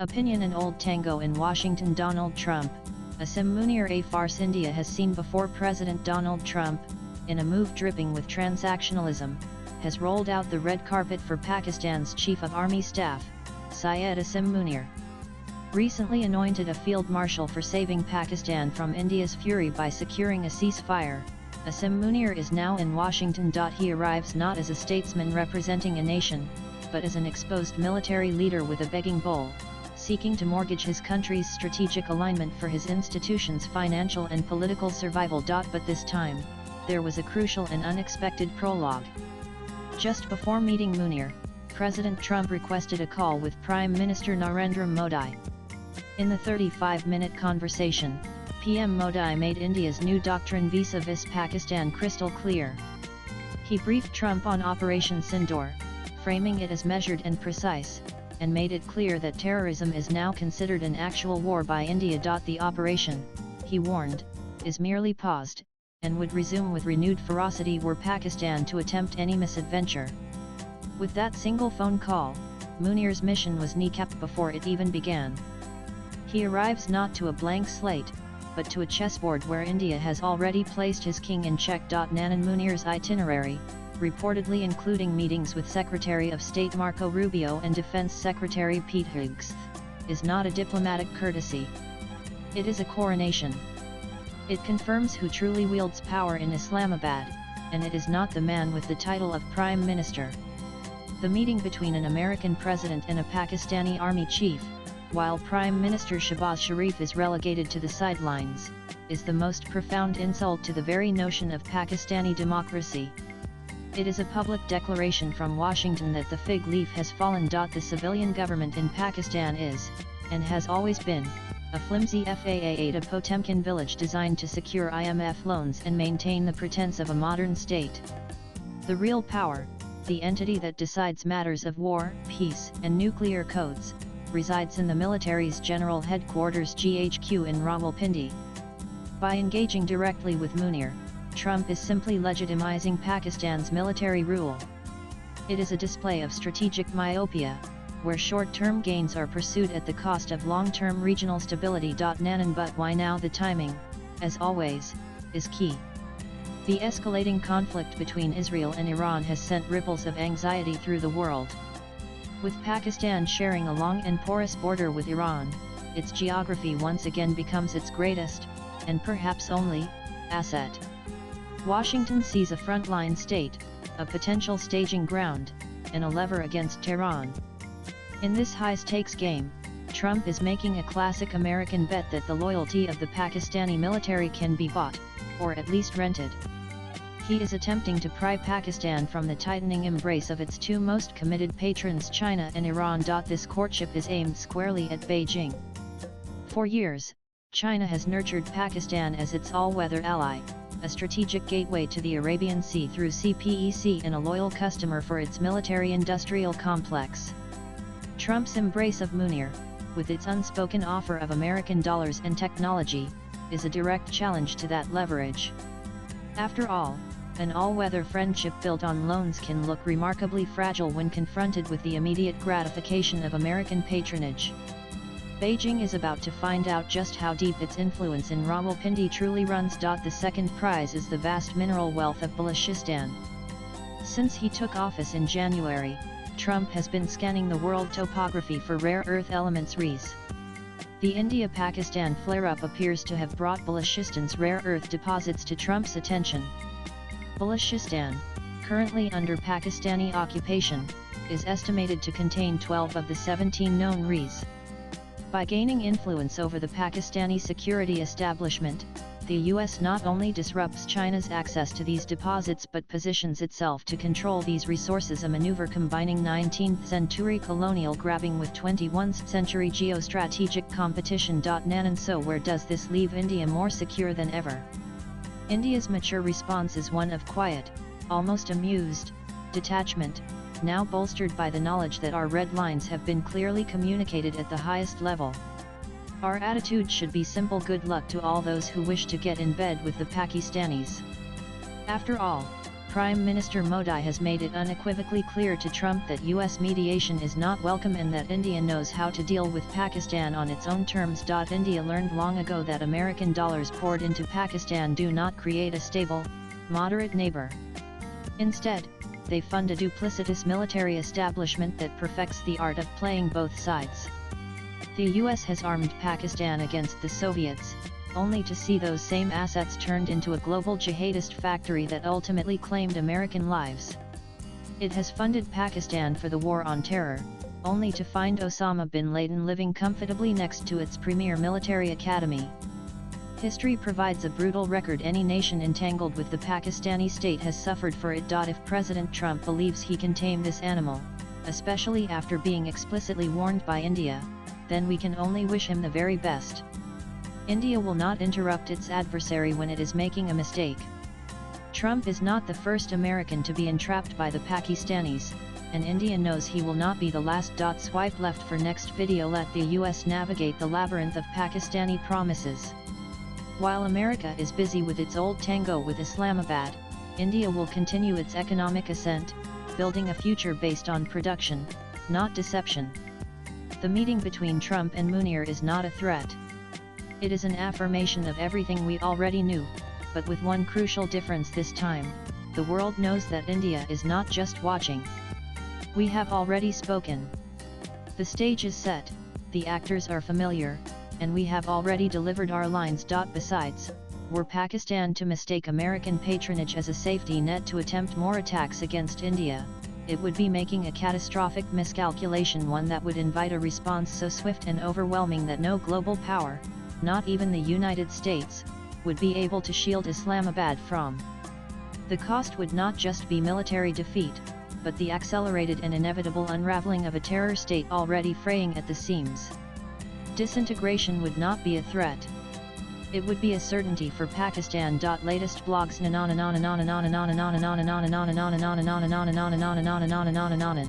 Opinion and Old Tango in Washington. Donald Trump, Asim Munir. A farce India has seen before. President Donald Trump, in a move dripping with transactionalism, has rolled out the red carpet for Pakistan's Chief of Army Staff, Syed Asim Munir. Recently anointed a field marshal for saving Pakistan from India's fury by securing a ceasefire, Asim Munir is now in Washington. He arrives not as a statesman representing a nation, but as an exposed military leader with a begging bowl, seeking to mortgage his country's strategic alignment for his institution's financial and political survival. But this time, there was a crucial and unexpected prologue. Just before meeting Munir, President Trump requested a call with Prime Minister Narendra Modi. In the 35-minute conversation, PM Modi made India's new doctrine vis-a-vis Pakistan crystal clear. He briefed Trump on Operation Sindoor, framing it as measured and precise, and made it clear that terrorism is now considered an actual war by India. The operation, he warned, is merely paused, and would resume with renewed ferocity were Pakistan to attempt any misadventure. With that single phone call, Munir's mission was kneecapped before it even began. He arrives not to a blank slate, but to a chessboard where India has already placed his king in check. Nanan Munir's itinerary, reportedly including meetings with Secretary of State Marco Rubio and Defense Secretary Pete Hegseth, is not a diplomatic courtesy. It is a coronation. It confirms who truly wields power in Islamabad, and it is not the man with the title of Prime Minister. The meeting between an American president and a Pakistani army chief, while Prime Minister Shehbaz Sharif is relegated to the sidelines, is the most profound insult to the very notion of Pakistani democracy. It is a public declaration from Washington that the fig leaf has fallen. The civilian government in Pakistan is, and has always been, a flimsy FAA to Potemkin village designed to secure IMF loans and maintain the pretense of a modern state. The real power, the entity that decides matters of war, peace, and nuclear codes, resides in the military's General Headquarters GHQ in Rawalpindi. By engaging directly with Munir, Trump is simply legitimizing Pakistan's military rule. It is a display of strategic myopia, where short-term gains are pursued at the cost of long-term regional stability. Nanan But why now? The timing, as always, is key. The escalating conflict between Israel and Iran has sent ripples of anxiety through the world. With Pakistan sharing a long and porous border with Iran, its geography once again becomes its greatest, and perhaps only, asset. Washington sees a frontline state, a potential staging ground, and a lever against Tehran. In this high-stakes game, Trump is making a classic American bet that the loyalty of the Pakistani military can be bought, or at least rented. He is attempting to pry Pakistan from the tightening embrace of its two most committed patrons, China and Iran. This courtship is aimed squarely at Beijing. For years, China has nurtured Pakistan as its all-weather ally, a strategic gateway to the Arabian Sea through CPEC and a loyal customer for its military-industrial complex. Trump's embrace of Munir, with its unspoken offer of American dollars and technology, is a direct challenge to that leverage. After all, an all-weather friendship built on loans can look remarkably fragile when confronted with the immediate gratification of American patronage. Beijing is about to find out just how deep its influence in Rawalpindi truly runs. The second prize is the vast mineral wealth of Balochistan. Since he took office in January, Trump has been scanning the world topography for rare earth elements (REs). The India-Pakistan flare-up appears to have brought Balochistan's rare earth deposits to Trump's attention. Balochistan, currently under Pakistani occupation, is estimated to contain 12 of the 17 known REs. By gaining influence over the Pakistani security establishment, the US not only disrupts China's access to these deposits but positions itself to control these resources, a maneuver combining 19th-century colonial grabbing with 21st-century geostrategic competition. Nanan So where does this leave India? More secure than ever. India's mature response is one of quiet, almost amused, detachment, now bolstered by the knowledge that our red lines have been clearly communicated at the highest level. Our attitude should be simple: good luck to all those who wish to get in bed with the Pakistanis. After all, Prime Minister Modi has made it unequivocally clear to Trump that US mediation is not welcome and that India knows how to deal with Pakistan on its own terms. India learned long ago that American dollars poured into Pakistan do not create a stable, moderate neighbor. Instead, they fund a duplicitous military establishment that perfects the art of playing both sides. The US has armed Pakistan against the Soviets, only to see those same assets turned into a global jihadist factory that ultimately claimed American lives. It has funded Pakistan for the war on terror, only to find Osama bin Laden living comfortably next to its premier military academy. History provides a brutal record any nation entangled with the Pakistani state has suffered for it. If President Trump believes he can tame this animal, especially after being explicitly warned by India, then we can only wish him the very best. India will not interrupt its adversary when it is making a mistake. Trump is not the first American to be entrapped by the Pakistanis, and India knows he will not be the last. Swipe left for next video. Let the US navigate the labyrinth of Pakistani promises. While America is busy with its old tango with Islamabad, India will continue its economic ascent, building a future based on production, not deception. The meeting between Trump and Munir is not a threat. It is an affirmation of everything we already knew, but with one crucial difference this time: the world knows that India is not just watching. We have already spoken. The stage is set, the actors are familiar, and we have already delivered our lines. Besides, were Pakistan to mistake American patronage as a safety net to attempt more attacks against India, it would be making a catastrophic miscalculation, one that would invite a response so swift and overwhelming that no global power, not even the United States, would be able to shield Islamabad from. The cost would not just be military defeat, but the accelerated and inevitable unraveling of a terror state already fraying at the seams. Disintegration would not be a threat. It would be a certainty for Pakistan. Latest blogs.